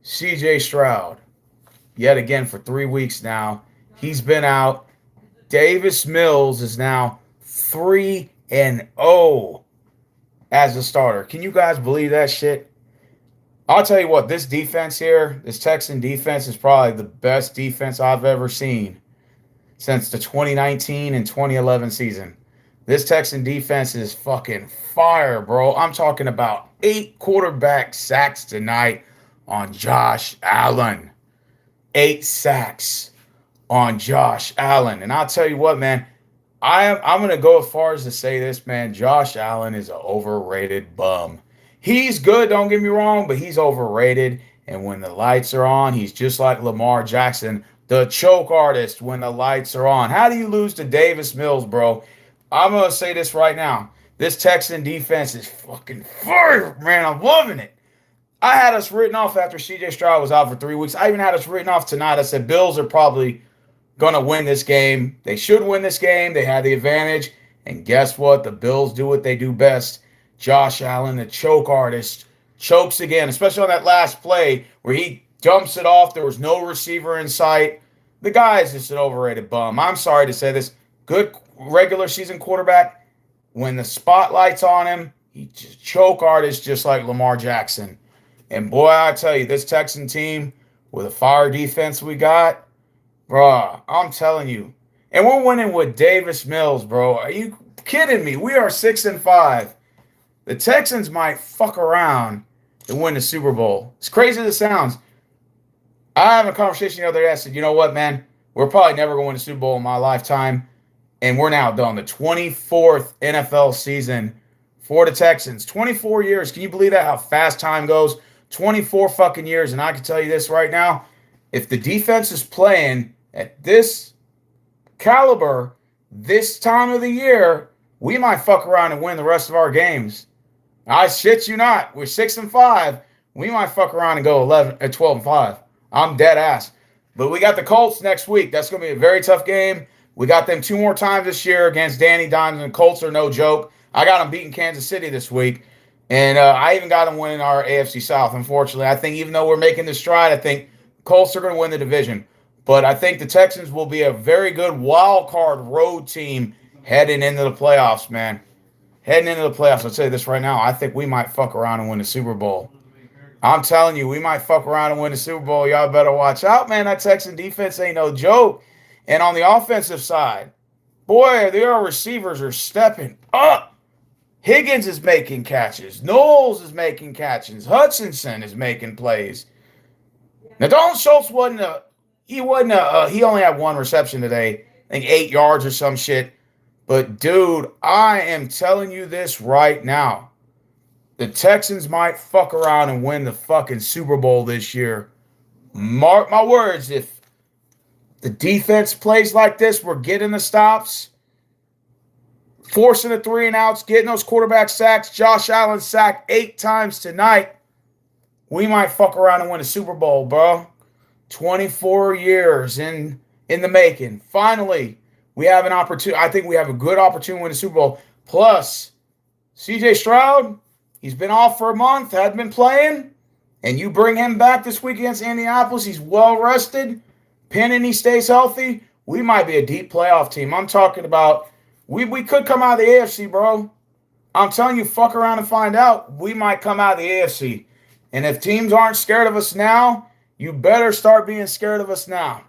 CJ Stroud, yet again for 3 weeks now. He's been out. Davis Mills is now 3-0 as a starter. Can you guys believe that shit? I'll tell you what, this defense here, this Texan defense is probably the best defense I've ever seen since the 2019 and 2011 season. This Texan defense is fucking fire, bro. I'm talking about 8 quarterback sacks tonight on Josh Allen. 8 sacks on Josh Allen. And I'll tell you what, man, I'm going to go as far as to say this, man. Josh Allen is an overrated bum. He's good, don't get me wrong, but he's overrated. And when the lights are on, he's just like Lamar Jackson, the choke artist when the lights are on. How do you lose to Davis Mills, bro? I'm going to say this right now. This Texan defense is fucking fire, man. I'm loving it. I had us written off after CJ Stroud was out for 3 weeks. I even had us written off tonight. I said, Bills are probably going to win this game. They should win this game. They had the advantage. And guess what? The Bills do what they do best. Josh Allen, the choke artist, chokes again, especially on that last play where he dumps it off. There was no receiver in sight. The guy is just an overrated bum. I'm sorry to say this. Good regular season quarterback. When the spotlight's on him, he just choke artist just like Lamar Jackson. And boy, I tell you, this Texan team with a fire defense we got, bro, I'm telling you. And we're winning with Davis Mills, bro. Are you kidding me? We are 6-5. The Texans might fuck around and win the Super Bowl. As crazy as it sounds, I had a conversation the other day. I said, you know what, man? We're probably never going to win a Super Bowl in my lifetime. And we're now done. The 24th NFL season for the Texans. 24 years. Can you believe that? How fast time goes? 24 fucking years. And I can tell you this right now. If the defense is playing at this caliber, this time of the year, we might fuck around and win the rest of our games. I shit you not. We're 6-5. We might fuck around and go 12-5. I'm dead ass. But we got the Colts next week. That's going to be a very tough game. We got them 2 more times this year against Danny Dimes, and Colts are no joke. I got them beating Kansas City this week. And I even got them winning our AFC South, unfortunately. I think even though we're making this stride, I think Colts are going to win the division. But I think the Texans will be a very good wild card road team heading into the playoffs, man. Heading into the playoffs, I'll tell you this right now. I think we might fuck around and win the Super Bowl. I'm telling you, we might fuck around and win the Super Bowl. Y'all better watch out, man. That Texan defense ain't no joke. And on the offensive side, boy, their receivers are stepping up. Higgins is making catches. Knowles is making catches. Hutchinson is making plays. Now, Dalton Schultz he only had 1 reception today. I think 8 yards or some shit. But, dude, I am telling you this right now. The Texans might fuck around and win the fucking Super Bowl this year. Mark my words, if the defense plays like this, we're getting the stops, forcing the 3-and-outs, getting those quarterback sacks. Josh Allen sacked 8 times tonight. We might fuck around and win a Super Bowl, bro. 24 years in the making. Finally, we have an opportunity. I think we have a good opportunity to win the Super Bowl. Plus, CJ Stroud, he's been off for a month, hadn't been playing, and you bring him back this week against Indianapolis. He's well rested. Penny stays healthy. We might be a deep playoff team. I'm talking about we could come out of the AFC, bro. I'm telling you, fuck around and find out. We might come out of the AFC. And if teams aren't scared of us now, you better start being scared of us now.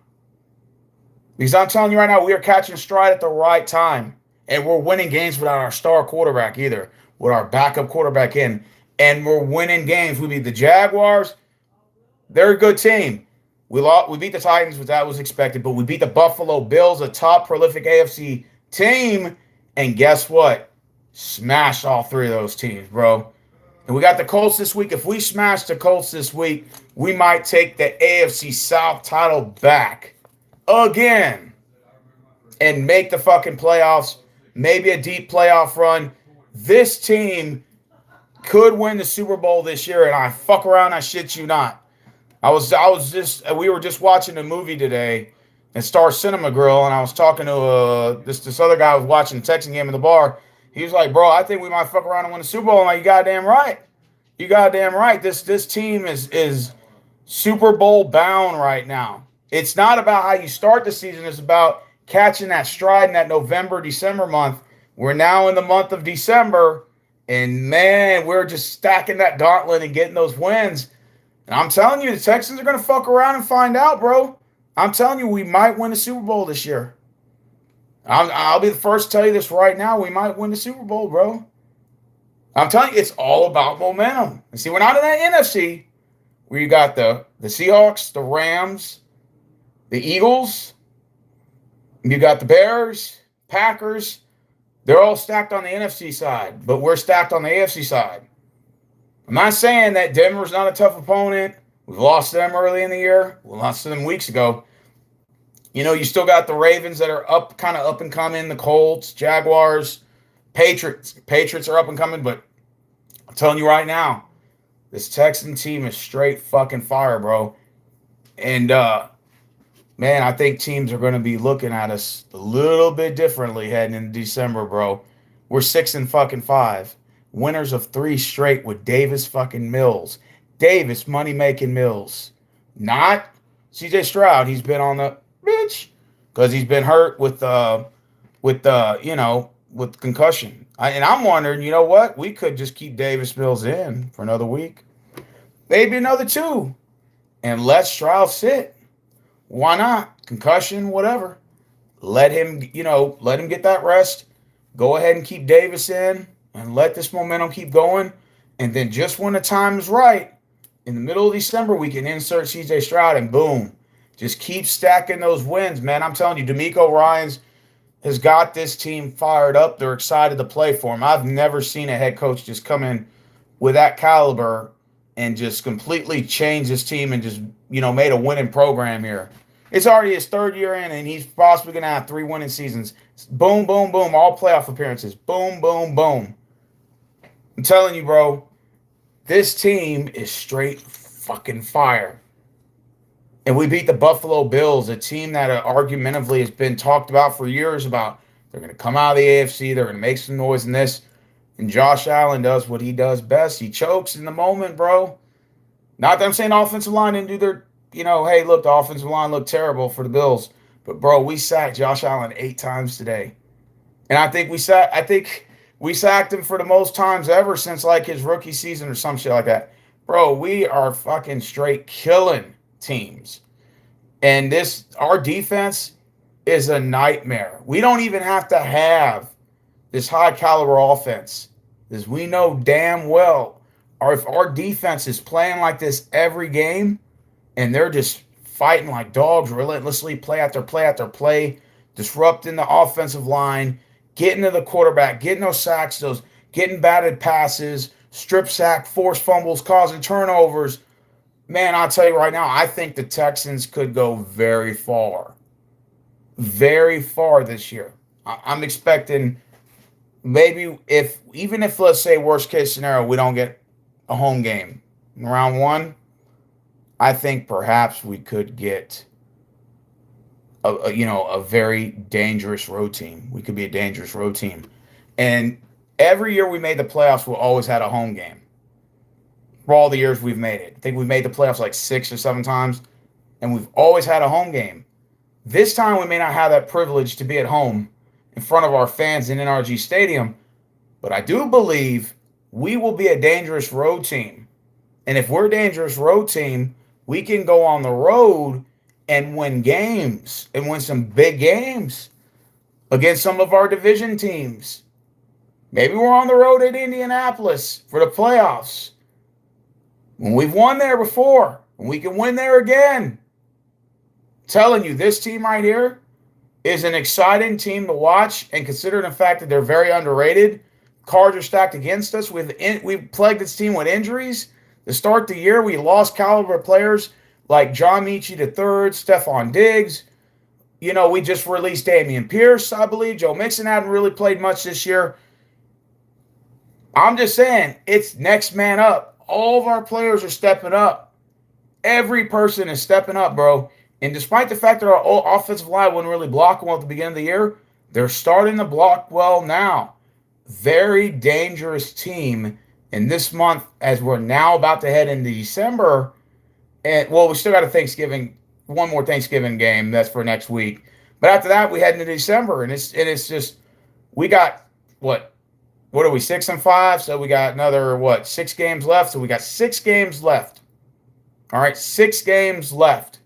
Because I'm telling you right now, we are catching stride at the right time. And we're winning games without our star quarterback either, with our backup quarterback in. And we're winning games. We beat the Jaguars. They're a good team. We beat the Titans, which that was expected, but we beat the Buffalo Bills, a top prolific AFC team. And guess what? Smashed all 3 of those teams, bro. And we got the Colts this week. If we smash the Colts this week, we might take the AFC South title back again and make the fucking playoffs, maybe a deep playoff run. This team could win the Super Bowl this year, and I fuck around, I shit you not. We were just watching a movie today at Star Cinema Grill, and I was talking to this other guy who was watching the Texan game in the bar. He was like, bro, I think we might fuck around and win the Super Bowl. I'm like, you goddamn right. You goddamn right. This team is Super Bowl bound right now. It's not about how you start the season, it's about catching that stride in that November, December month. We're now in the month of December, and man, we're just stacking that gauntlet and getting those wins. And I'm telling you, the Texans are going to fuck around and find out, bro. I'm telling you, we might win the Super Bowl this year. I'll be the first to tell you this right now. We might win the Super Bowl, bro. I'm telling you, it's all about momentum. And see, we're not in that NFC where you got the Seahawks, the Rams, the Eagles, you got the Bears, Packers. They're all stacked on the NFC side, but we're stacked on the AFC side. I'm not saying that Denver's not a tough opponent. We've lost them early in the year. We lost to them weeks ago. You know, you still got the Ravens that are kind of up and coming, the Colts, Jaguars, Patriots. Patriots are up and coming, but I'm telling you right now, this Texan team is straight fucking fire, bro. And, man, I think teams are going to be looking at us a little bit differently heading into December, bro. We're 6-5. Winners of 3 straight with Davis fucking Mills. Davis money-making Mills. Not CJ Stroud. He's been on the bitch because he's been hurt with concussion. And I'm wondering, you know what? We could just keep Davis Mills in for another week. Maybe another 2. And let Stroud sit. Why not? Concussion, whatever. Let him get that rest. Go ahead and keep Davis in and let this momentum keep going. And then just when the time is right, in the middle of December, we can insert CJ Stroud and boom. Just keep stacking those wins, man. I'm telling you, DeMeco Ryans has got this team fired up. They're excited to play for him. I've never seen a head coach just come in with that caliber and just completely change his team and just, made a winning program here. It's already his 3rd year in, and he's possibly going to have 3 winning seasons. Boom, boom, boom, all playoff appearances. Boom, boom, boom. I'm telling you, bro, this team is straight fucking fire. And we beat the Buffalo Bills, a team that argumentatively has been talked about for years about they're going to come out of the AFC, they're going to make some noise in this. And Josh Allen does what he does best. He chokes in the moment, bro. Not that I'm saying the offensive line didn't do their, hey, look, the offensive line looked terrible for the Bills. But, bro, we sacked Josh Allen 8 times today. And I think we sacked him for the most times ever since, like, his rookie season or some shit like that. Bro, we are fucking straight killing teams. And our defense is a nightmare. We don't even have to have this high caliber offense, because we know damn well if our defense is playing like this every game and they're just fighting like dogs relentlessly, play after play after play, disrupting the offensive line, getting to the quarterback, getting those sacks, getting batted passes, strip sack, forced fumbles, causing turnovers. Man, I'll tell you right now, I think the Texans could go very far this year. I'm expecting maybe even if let's say worst case scenario, we don't get a home game in round 1, I think perhaps we could get a very dangerous road team. We could be a dangerous road team. And every year we made the playoffs, we always had a home game. For all the years we've made it. I think we've made the playoffs like 6 or 7 times, and we've always had a home game. This time we may not have that privilege to be at home in front of our fans in NRG Stadium, but I do believe we will be a dangerous road team. And if we're a dangerous road team, we can go on the road and win games and win some big games against some of our division teams. Maybe we're on the road at Indianapolis for the playoffs. When we've won there before, and we can win there again. I'm telling you, this team right here is an exciting team to watch, and considering the fact that they're very underrated, cards are stacked against us. We've plagued this team with injuries. To start the year, we lost caliber players like John Michie III, Stephon Diggs. We just released Dameon Pierce, I believe. Joe Mixon hadn't really played much this year. I'm just saying, it's next man up. All of our players are stepping up. Every person is stepping up, bro. And despite the fact that our offensive line wasn't really blocking well at the beginning of the year, they're starting to block well now. Very dangerous team. And this month, as we're now about to head into December, And well, we still got one more Thanksgiving game that's for next week. But after that, we head into December, and it's just we got what are we 6-5? So we got another 6 games left. So we got 6 games left. All right, 6 games left,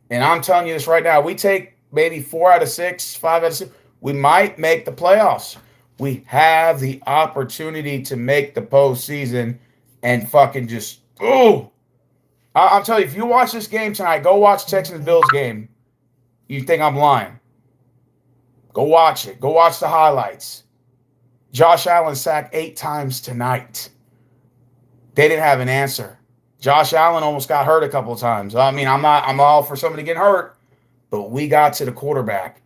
and I'm telling you this right now. We take maybe 4 out of 6, 5 out of 6. We might make the playoffs. We have the opportunity to make the postseason, and fucking just I'm telling you, if you watch this game tonight, go watch Texans Bills game. You think I'm lying? Go watch it. Go watch the highlights. Josh Allen sacked 8 times tonight. They didn't have an answer. Josh Allen almost got hurt a couple of times. I mean, I'm all for somebody getting hurt, but we got to the quarterback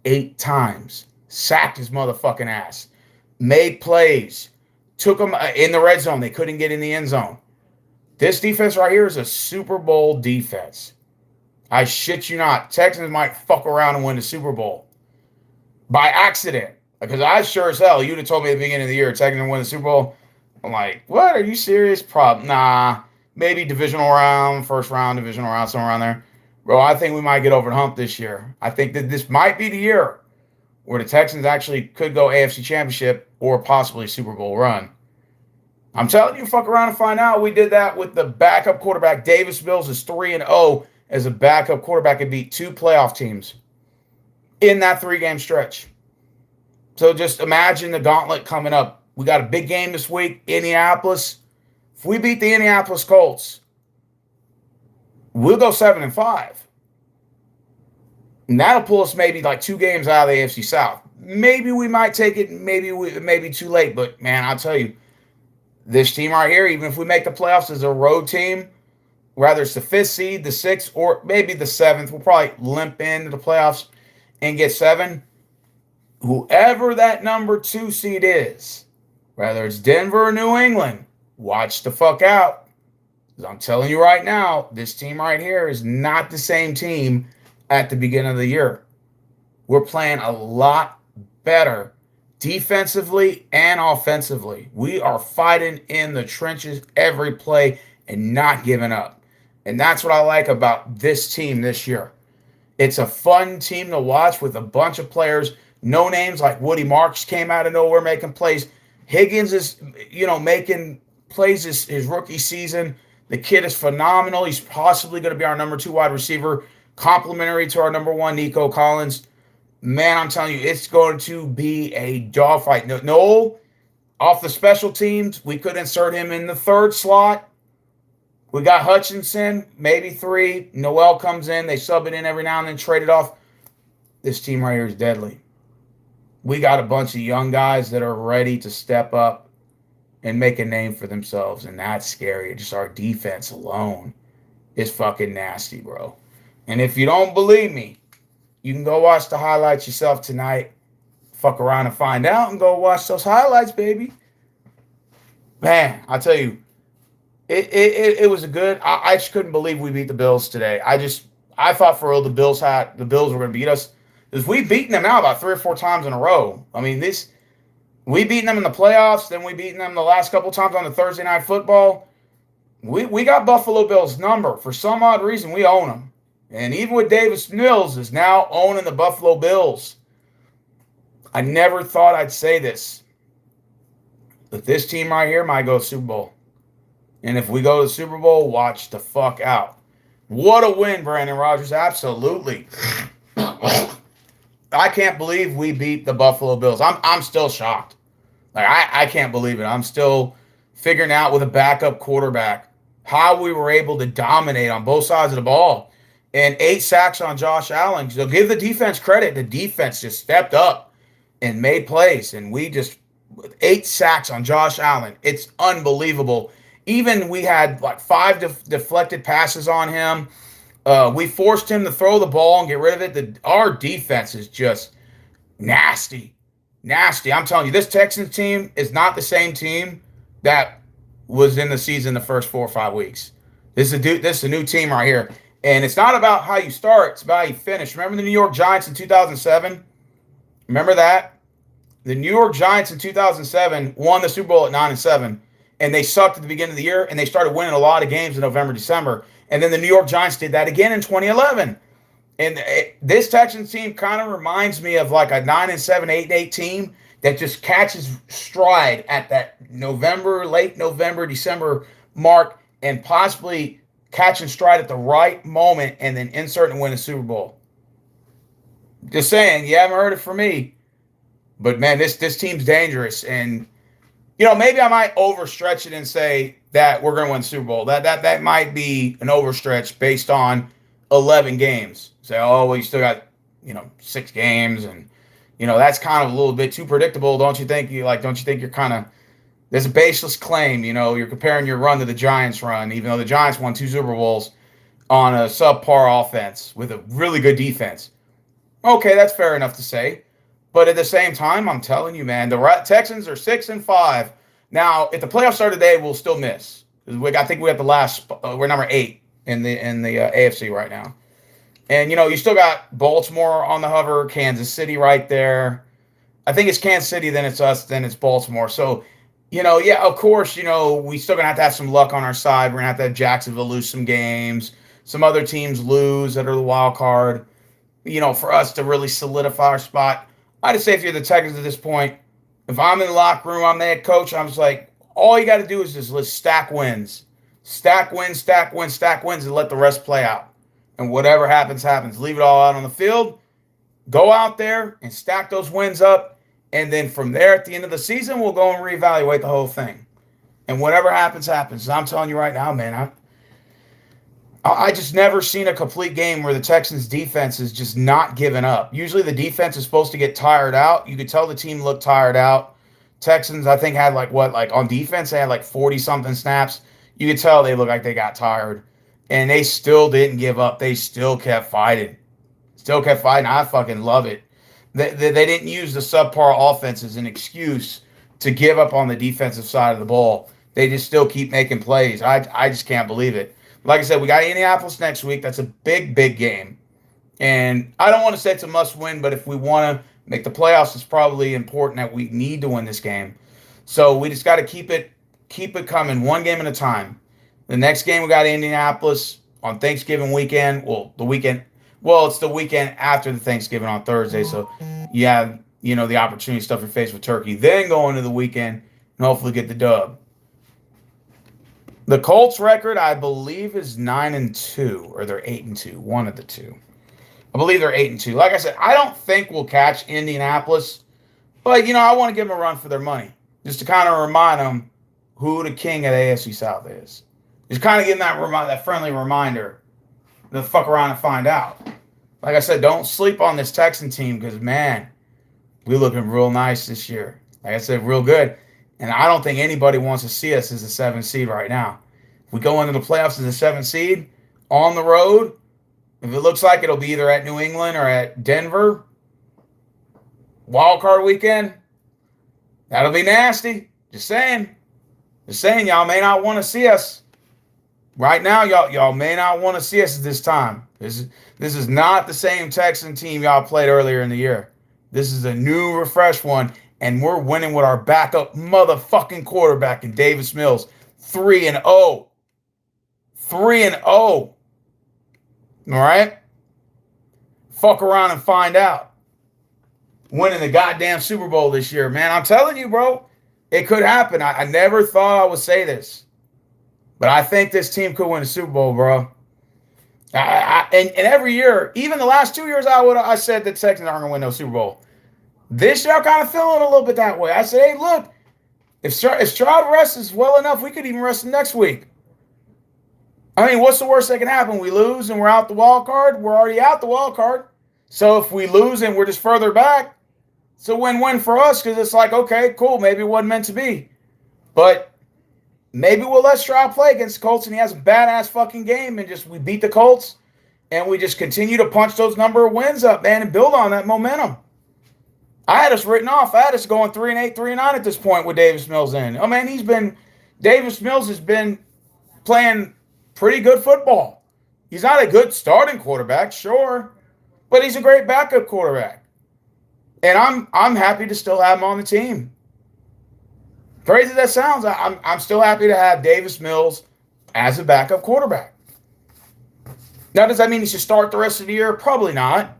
8 times. Sacked his motherfucking ass. Made plays. Took them in the red zone. They couldn't get in the end zone. This defense right here is a Super Bowl defense. I shit you not. Texans might fuck around and win the Super Bowl. By accident. Because I sure as hell, you'd have told me at the beginning of the year, Texans win the Super Bowl. I'm like, what? Are you serious? Nah. Maybe divisional round, first round, divisional round, somewhere around there. Bro, I think we might get over the hump this year. I think that this might be the year where the Texans actually could go AFC Championship or possibly Super Bowl run. I'm telling you, fuck around and find out. We did that with the backup quarterback. Davis Mills is 3-0 as a backup quarterback and beat 2 playoff teams in that 3-game stretch. So just imagine the gauntlet coming up. We got a big game this week, Indianapolis. If we beat the Indianapolis Colts, we'll go 7-5. And that'll pull us maybe like 2 games out of the AFC South. Maybe we might take it, maybe too late. But, man, I'll tell you, this team right here, even if we make the playoffs as a road team, whether it's the 5th seed, the 6th, or maybe the 7th, we'll probably limp into the playoffs and get 7. Whoever that number 2 seed is, whether it's Denver or New England, watch the fuck out. Because I'm telling you right now, this team right here is not the same team at the beginning of the year. We're playing a lot better defensively and offensively. We are fighting in the trenches every play and not giving up. And that's what I like about this team this year. It's a fun team to watch with a bunch of players. No names like Woody Marks came out of nowhere making plays. Higgins is, making plays his rookie season. The kid is phenomenal. He's possibly going to be our number 2 wide receiver, complimentary to our number 1, Nico Collins. Man, I'm telling you, it's going to be a dogfight. No, off the special teams, we could insert him in the 3rd slot. We got Hutchinson, maybe 3. Noel comes in. They sub it in every now and then, trade it off. This team right here is deadly. We got a bunch of young guys that are ready to step up and make a name for themselves, and that's scary. Just our defense alone is fucking nasty, bro. And if you don't believe me, you can go watch the highlights yourself tonight. Fuck around and find out and go watch those highlights, baby. Man, I tell you, it was a good. I just couldn't believe we beat the Bills today. I thought for real the Bills were going to beat us. Because we've beaten them now about 3 or 4 times in a row. I mean, we beaten them in the playoffs, then we beaten them the last couple times on the Thursday Night Football. We got Buffalo Bills' number. For some odd reason, we own them. And even with Davis Mills is now owning the Buffalo Bills. I never thought I'd say this. But this team right here might go Super Bowl. And if we go to the Super Bowl, watch the fuck out. What a win, Brandon Rodgers. Absolutely. I can't believe we beat the Buffalo Bills. I'm still shocked. Like I can't believe it. I'm still figuring out with a backup quarterback how we were able to dominate on both sides of the ball. And 8 sacks on Josh Allen. So give the defense credit. The defense just stepped up and made plays. And we just 8 sacks on Josh Allen. It's unbelievable. Even we had like 5 deflected passes on him. We forced him to throw the ball and get rid of it. Our defense is just nasty. Nasty. I'm telling you, this Texans team is not the same team that was in the season the first 4 or 5 weeks. This is a new team right here. And it's not about how you start. It's about how you finish. Remember the New York Giants in 2007? Remember that? The New York Giants in 2007 won the Super Bowl at 9-7. And they sucked at the beginning of the year. And they started winning a lot of games in November, December. And then the New York Giants did that again in 2011. And this Texans team kind of reminds me of like a 9-7, 8-8 team that just catches stride at that late November, December mark, and possibly catching stride at the right moment and then insert and win a Super Bowl. Just saying, you haven't heard it from me. But man, this team's dangerous. And maybe I might overstretch it and say that we're going to win the Super Bowl. That might be an overstretch based on 11 games. Say, oh, well, you still got 6 games, and that's kind of a little bit too predictable, don't you think? Don't you think you're kind of, there's a baseless claim. You're comparing your run to the Giants' run, even though the Giants won 2 Super Bowls on a subpar offense with a really good defense. Okay, that's fair enough to say. But at the same time, I'm telling you, man, the Texans are 6-5. Now, if the playoffs start today, we'll still miss. I think we have the last. We're number 8 in the AFC right now, and you still got Baltimore on the hover, Kansas City right there. I think it's Kansas City, then it's us, then it's Baltimore. So, yeah, of course, we still gonna have to have some luck on our side. We're gonna have to have Jacksonville lose some games, some other teams lose that are the wild card. For us to really solidify our spot. I just say if you're the Texans at this point, if I'm in the locker room, I'm the head coach, I'm just like, all you got to do is just let's stack wins. Stack wins, stack wins, stack wins, and let the rest play out. And whatever happens, happens. Leave it all out on the field. Go out there and stack those wins up. And then from there, at the end of the season, we'll go and reevaluate the whole thing. And whatever happens, happens. I'm telling you right now, man, I just never seen a complete game where the Texans defense is just not giving up. Usually the defense is supposed to get tired out. You could tell the team looked tired out. Texans, I think, had on defense, they had 40-something snaps. You could tell they looked like they got tired. And they still didn't give up. They still kept fighting. I fucking love it. They didn't use the subpar offense as an excuse to give up on the defensive side of the ball. They just still keep making plays. I just can't believe it. Like I said, we got Indianapolis next week. That's a big, big game. And I don't want to say it's a must-win, but if we want to make the playoffs, it's probably important that we need to win this game. So we just got to keep it coming one game at a time. The next game we got Indianapolis on Thanksgiving weekend. It's the weekend after the Thanksgiving on Thursday. So you have, the opportunity to stuff your face with turkey. Then go into the weekend and hopefully get the dub. The Colts record, I believe, is 9-2, or they're 8-2, one of the two. I believe they're 8-2. Like I said, I don't think we'll catch Indianapolis, but I want to give them a run for their money, just to kind of remind them who the king of the AFC South is. Just kind of give them that friendly reminder to fuck around and find out. Like I said, don't sleep on this Texan team because, man, we're looking real nice this year. Like I said, real good. And I don't think anybody wants to see us as a 7 seed right now. If we go into the playoffs as a 7 seed on the road, if it looks like it'll be either at New England or at Denver, wild card weekend, that'll be nasty. Just saying. Y'all may not want to see us. Right now, y'all may not want to see us at this time. This is not the same Texan team y'all played earlier in the year. This is a new, refreshed one. And we're winning with our backup motherfucking quarterback in Davis Mills. 3-0. 3-0. All right? Fuck around and find out. Winning the goddamn Super Bowl this year. Man, I'm telling you, bro. It could happen. I never thought I would say this. But I think this team could win the Super Bowl, bro. And every year, even the last 2 years, I said the Texans aren't going to win no Super Bowl. This year, I'm kind of feeling a little bit that way. I said, hey, look, if Stroud rests well enough, we could even rest him next week. I mean, what's the worst that can happen? We lose and we're out the wild card. We're already out the wild card. So if we lose and we're just further back, it's a win-win for us because it's like, okay, cool, maybe it wasn't meant to be. But maybe we'll let Stroud play against the Colts and he has a badass fucking game and we beat the Colts and we just continue to punch those number of wins up, man, and build on that momentum. I had us written off. I had us going 3-8, 3-9 at this point with Davis Mills in. Oh, man, Davis Mills has been playing pretty good football. He's not a good starting quarterback, sure, but he's a great backup quarterback. And I'm happy to still have him on the team. Crazy as that sounds, I'm still happy to have Davis Mills as a backup quarterback. Now, does that mean he should start the rest of the year? Probably not.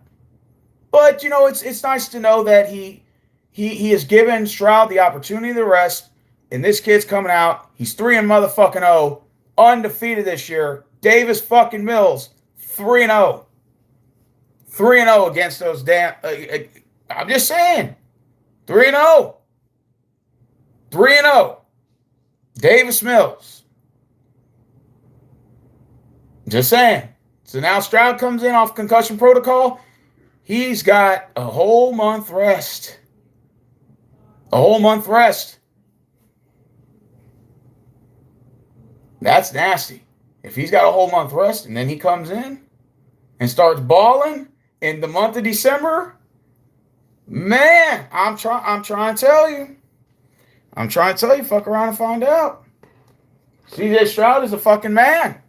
But it's nice to know that he has given Stroud the opportunity to rest. And this kid's coming out. He's 3 and motherfucking 0, undefeated this year. Davis fucking Mills, 3 and 0. 3 and 0 against those damn. I'm just saying, 3 and 0. 3 and 0. Davis Mills. Just saying. So now Stroud comes in off concussion protocol. He's got a whole month rest. A whole month rest. That's nasty. If he's got a whole month rest and then he comes in and starts balling in the month of December, man, I'm trying to tell you. I'm trying to tell you, fuck around and find out. CJ Stroud is a fucking man.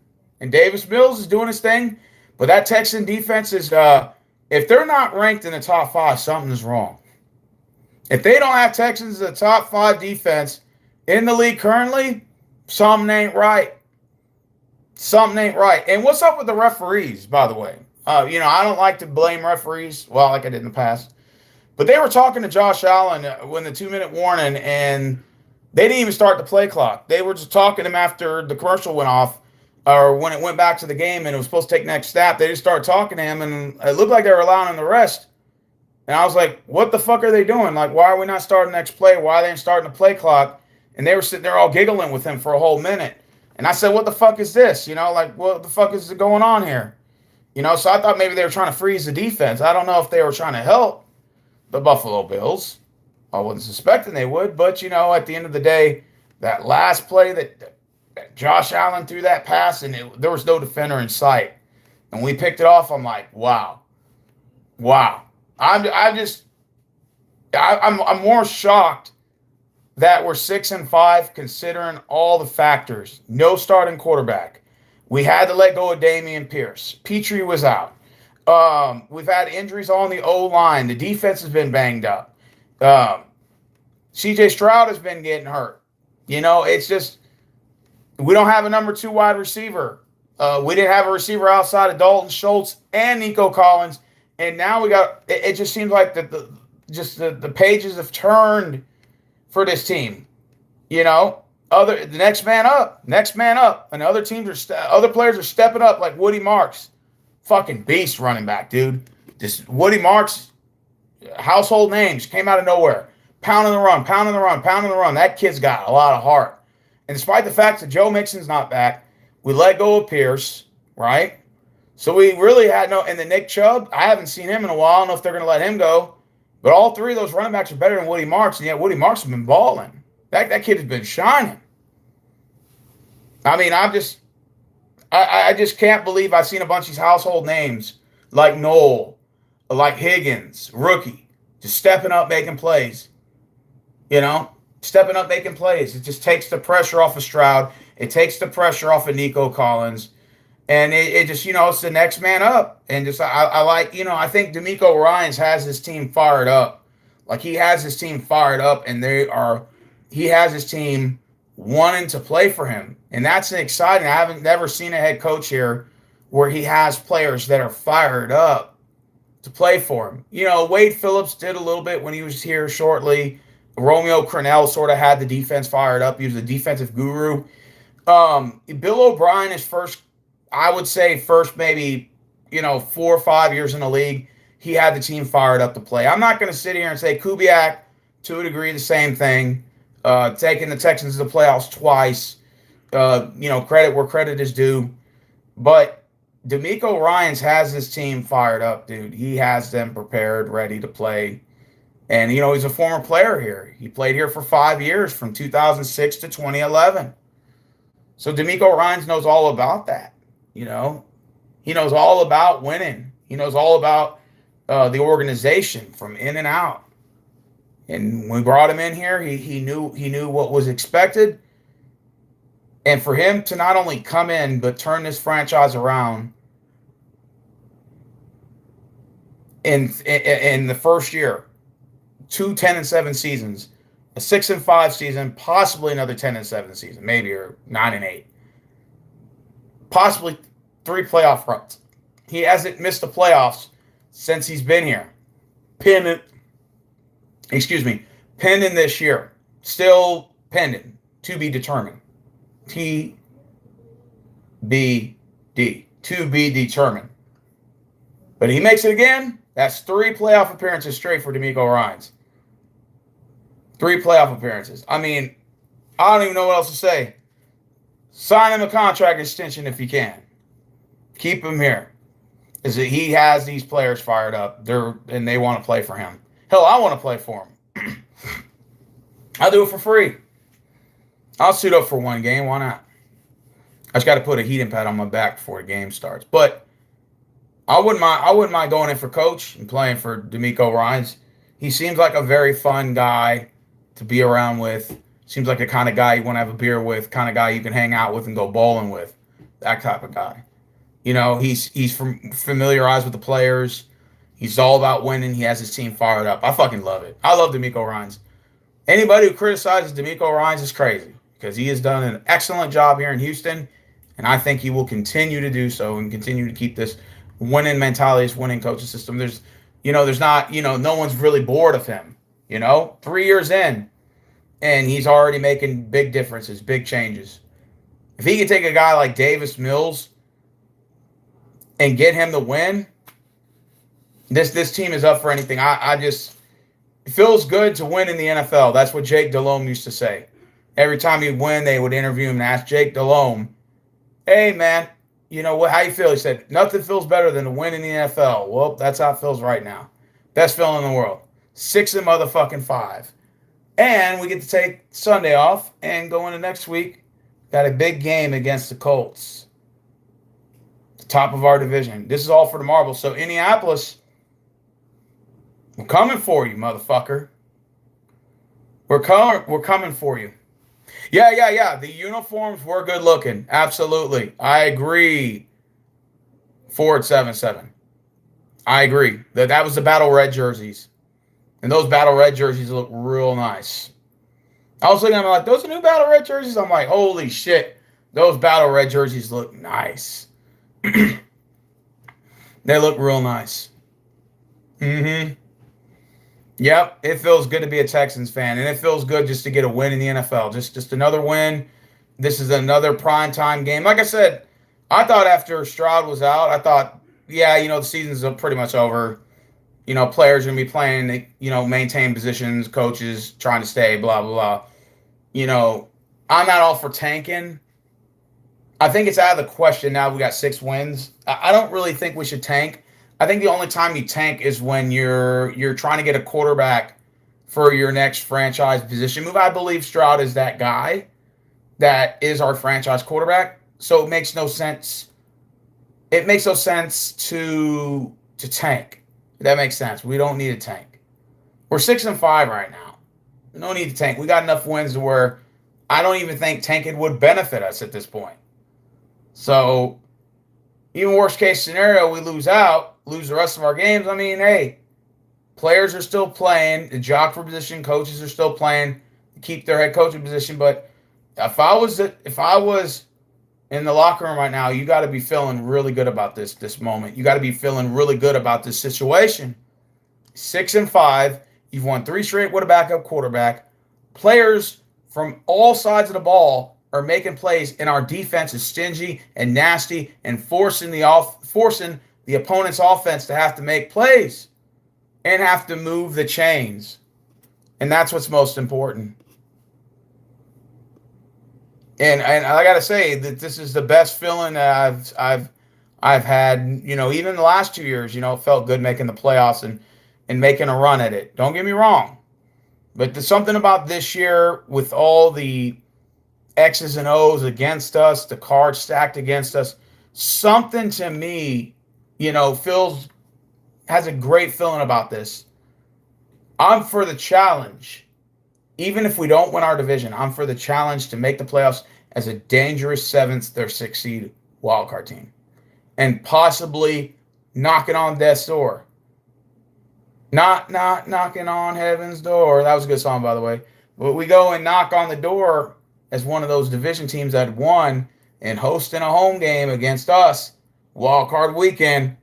And Davis Mills is doing his thing. But that Texan defense is, if they're not ranked in the top 5, something is wrong. If they don't have Texans as a top 5 defense in the league currently, something ain't right. Something ain't right. And what's up with the referees, by the way? I don't like to blame referees, well, like I did in the past. But they were talking to Josh Allen when the 2-minute warning, and they didn't even start the play clock. They were just talking to him after the commercial went off, or when it went back to the game and it was supposed to take next snap. They just started talking to him, and it looked like they were allowing him to rest. And I was like, what the fuck are they doing? Like, why are we not starting the next play? Why are they starting the play clock? And they were sitting there all giggling with him for a whole minute. And I said, what the fuck is this? What the fuck is going on here? So I thought maybe they were trying to freeze the defense. I don't know if they were trying to help the Buffalo Bills. I wasn't suspecting they would. But, at the end of the day, that last play that Josh Allen threw that pass, and there was no defender in sight. And we picked it off. I'm like, wow. I'm more shocked that we're 6-5 considering all the factors. No starting quarterback. We had to let go of Dameon Pierce. Petrie was out. We've had injuries on the O-line. The defense has been banged up. CJ Stroud has been getting hurt. It's just we don't have a number 2 wide receiver. We didn't have a receiver outside of Dalton Schultz and Nico Collins. And now we got it just seems like the pages have turned for this team. The next man up. And other teams other players are stepping up, like Woody Marks. Fucking beast running back, dude. This Woody Marks, household names, came out of nowhere. Pounding the run. That kid's got a lot of heart. And despite the fact that Joe Mixon's not back, we let go of Pierce, right? So we really had and then Nick Chubb, I haven't seen him in a while. I don't know if they're going to let him go. But all 3 of those running backs are better than Woody Marks, and yet Woody Marks has been balling. That kid has been shining. I mean, I just can't believe I've seen a bunch of these household names like Noel, like Higgins, rookie, just stepping up, making plays. Stepping up, making plays. It just takes the pressure off of Stroud. It takes the pressure off of Nico Collins. And it just, it's the next man up. And just, I think D'Amico Ryans has his team fired up. Like, he has his team fired up, and he has his team wanting to play for him. And that's exciting. I haven't never seen a head coach here where he has players that are fired up to play for him. Wade Phillips did a little bit when he was here shortly. Romeo Crennel sort of had the defense fired up. He was a defensive guru. Bill O'Brien is first maybe, 4 or 5 years in the league, he had the team fired up to play. I'm not going to sit here and say Kubiak, to a degree, the same thing. Taking the Texans to the playoffs twice. Credit where credit is due. But D'Amico Ryans has his team fired up, dude. He has them prepared, ready to play. And, he's a former player here. He played here for 5 years, from 2006 to 2011. So D'Amico Ryans knows all about that. He knows all about winning. He knows all about the organization from in and out. And when we brought him in here, he knew what was expected. And for him to not only come in but turn this franchise around in the first year, 2 10-7 seasons, a 6-5 season, possibly another 10-7 season, maybe, or 9-8. Possibly 3 playoff runs. He hasn't missed the playoffs since he's been here. Pending this year. Still pending. To be determined. TBD. To be determined. But if he makes it again, that's 3 playoff appearances straight for DeMeco Ryans. 3 playoff appearances. I mean, I don't even know what else to say. Sign him a contract extension if you can. Keep him here. Is that he has these players fired up. And they want to play for him. Hell, I want to play for him. I'll do it for free. I'll suit up for one game. Why not? I just got to put a heating pad on my back before the game starts. But I wouldn't mind going in for coach and playing for DeMeco Ryans. He seems like a very fun guy to be around with. Seems like the kind of guy you want to have a beer with, kind of guy you can hang out with and go bowling with. That type of guy. You know, he's familiarized with the players. He's all about winning. He has his team fired up. I fucking love it. I love DeMeco Ryans. Anybody who criticizes DeMeco Ryans is crazy because he has done an excellent job here in Houston, and I think he will continue to do so and continue to keep this winning mentality, this winning coaching system. There's not, no one's really bored of him. 3 years in, and he's already making big differences, big changes. If he can take a guy like Davis Mills and get him the win, this team is up for anything. It feels good to win in the NFL. That's what Jake Delhomme used to say. Every time he'd win, they would interview him and ask Jake Delhomme, hey, man, how you feel? He said, nothing feels better than to win in the NFL. Well, that's how it feels right now. Best feeling in the world. 6-5. And we get to take Sunday off and go into next week. Got a big game against the Colts. The top of our division. This is all for the marbles. So, Indianapolis, we're coming for you, motherfucker. We're coming for you. Yeah. The uniforms were good looking. Absolutely. I agree. Ford 77. I agree. That was the battle red jerseys. And those battle red jerseys look real nice. I was looking at them like, those are new battle red jerseys? I'm like, holy shit. Those battle red jerseys look nice. They look real nice. Mm-hmm. Yep, it feels good to be a Texans fan, and it feels good just to get a win in the NFL. Just another win. This is another primetime game. Like I said, I thought after Stroud was out, I thought, the season's pretty much over. Players are going to be playing, maintain positions, coaches trying to stay, blah, blah, blah. I'm not all for tanking. I think it's out of the question now we got 6 wins. I don't really think we should tank. I think the only time you tank is when you're trying to get a quarterback for your next franchise position move. I believe Stroud is that guy that is our franchise quarterback. So it makes no sense. It makes no sense to tank. That makes sense. We don't need a tank. We're 6-5 right now. No need to tank. We got enough wins to where I don't even think tanking would benefit us at this point. So even worst case scenario, we lose the rest of our games. I mean, hey, players are still playing. The jock for position coaches are still playing to keep their head coaching position. But if I was in the locker room right now, you got to be feeling really good about this moment. You got to be feeling really good about this situation. 6-5. You've won 3 straight with a backup quarterback. Players from all sides of the ball are making plays, and our defense is stingy and nasty and forcing the opponent's offense to have to make plays and have to move the chains. And that's what's most important. And I got to say that this is the best feeling that I've had, even the last 2 years, it felt good making the playoffs and making a run at it. Don't get me wrong. But there's something about this year with all the X's and O's against us, the cards stacked against us, something to me, has a great feeling about this. I'm for the challenge. Even if we don't win our division, I'm for the challenge to make the playoffs as a dangerous 7th or 6th seed wildcard team. And possibly knocking on death's door. Not knocking on heaven's door. That was a good song, by the way. But we go and knock on the door as one of those division teams that won and hosting a home game against us, wildcard weekend,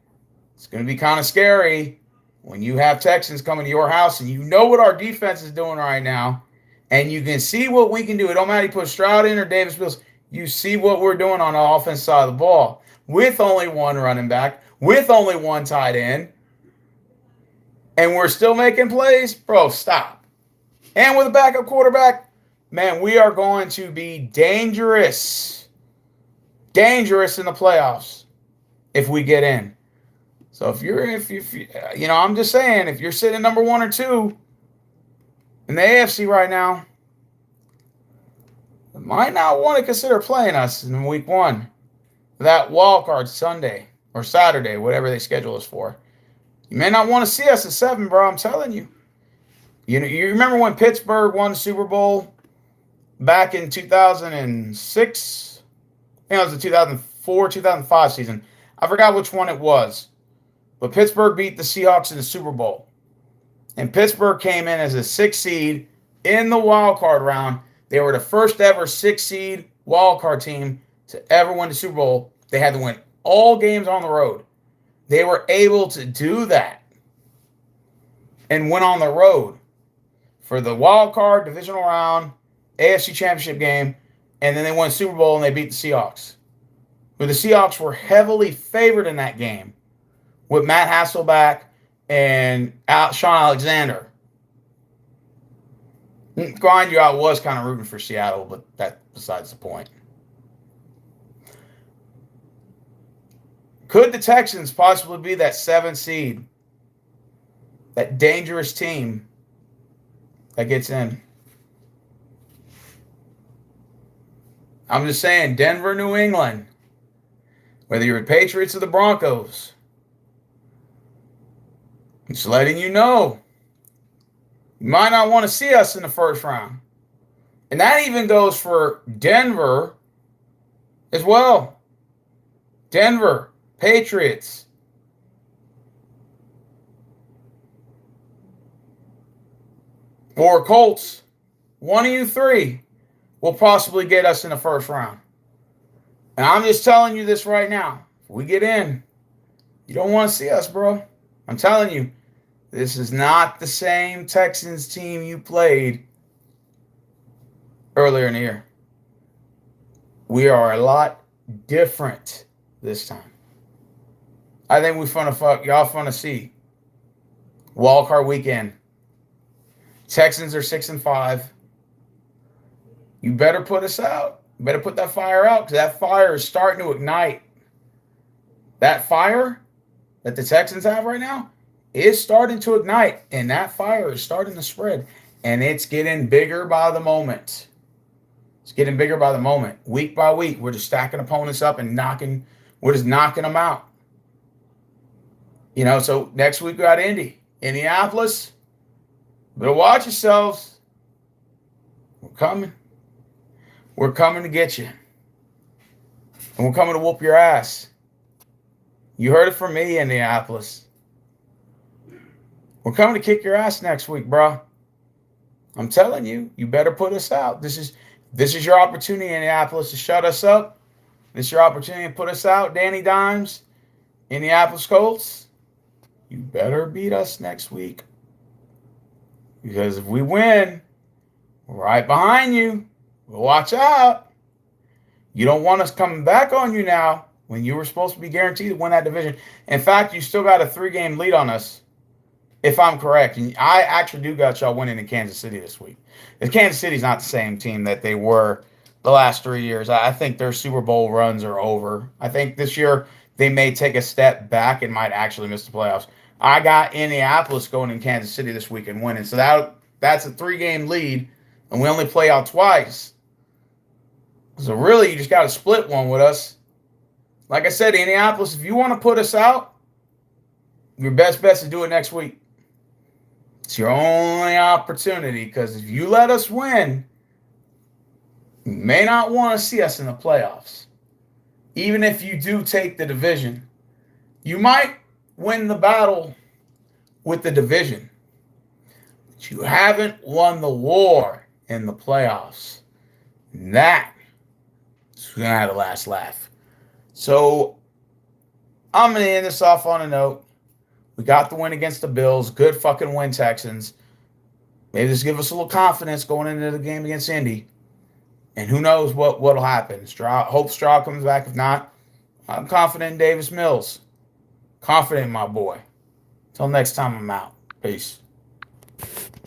It's going to be kind of scary when you have Texans coming to your house and you know what our defense is doing right now, and you can see what we can do. It don't matter if you put Stroud in or Davis Mills. You see what we're doing on the offense side of the ball with only one running back, with only one tight end, and we're still making plays. Bro, stop. And with a backup quarterback, man, we are going to be dangerous. Dangerous in the playoffs if we get in. So if you I'm just saying, if you're sitting number 1 or 2 in the AFC right now, you might not want to consider playing us in week 1. That wild card Sunday or Saturday, whatever they schedule us for. You may not want to see us at 7, bro. I'm telling you. You remember when Pittsburgh won the Super Bowl back in 2006? I think it was the 2004, 2005 season. I forgot which one it was. But Pittsburgh beat the Seahawks in the Super Bowl. And Pittsburgh came in as a 6 seed in the wild card round. They were the first ever 6 seed wild card team to ever win the Super Bowl. They had to win all games on the road. They were able to do that and went on the road for the wild card divisional round, AFC Championship game, and then they won Super Bowl and they beat the Seahawks. But the Seahawks were heavily favored in that game with Matt Hasselbeck and Sean Alexander. Mind you, I was kind of rooting for Seattle, but that's besides the point. Could the Texans possibly be that 7th seed? That dangerous team that gets in? I'm just saying, Denver, New England, whether you're the Patriots or the Broncos, just letting you know, you might not want to see us in the first round. And that even goes for Denver as well. Denver, Patriots. Or Colts. One of you 3 will possibly get us in the first round. And I'm just telling you this right now. If we get in, you don't want to see us, bro. I'm telling you, this is not the same Texans team you played earlier in the year. We are a lot different this time. I think y'all fun to see. Wild card weekend. Texans are 6-5. You better put us out. You better put that fire out, because that fire is starting to ignite. That fire that the Texans have right now is starting to ignite, and that fire is starting to spread, and it's getting bigger by the moment. It's getting bigger by the moment. Week by week, we're just stacking opponents up and we're just knocking them out. So next week we got Indianapolis. Better watch yourselves. We're coming. We're coming to get you. And we're coming to whoop your ass. You heard it from me, Indianapolis. We're coming to kick your ass next week, bro. I'm telling you, you better put us out. This is your opportunity, Indianapolis, to shut us up. This is your opportunity to put us out, Danny Dimes, Indianapolis Colts. You better beat us next week. Because if we win, we're right behind you. Well, watch out. You don't want us coming back on you now when you were supposed to be guaranteed to win that division. In fact, you still got a 3-game lead on us, if I'm correct. And I actually do got y'all winning in Kansas City this week. Because Kansas City's not the same team that they were the last 3 years. I think their Super Bowl runs are over. I think this year they may take a step back and might actually miss the playoffs. I got Indianapolis going in Kansas City this week and winning. So that's a 3-game lead, and we only play out twice. So really, you just got to split one with us. Like I said, Indianapolis, if you want to put us out, your best bet is to do it next week. It's your only opportunity, because if you let us win, you may not want to see us in the playoffs. Even if you do take the division, you might win the battle with the division, but you haven't won the war in the playoffs. And that is going to have the last laugh. So I'm going to end this off on a note. We got the win against the Bills. Good fucking win, Texans. Maybe this give us a little confidence going into the game against Indy. And who knows what'll happen. Hope Stroud comes back. If not, I'm confident in Davis Mills. Confident in my boy. Until next time, I'm out. Peace.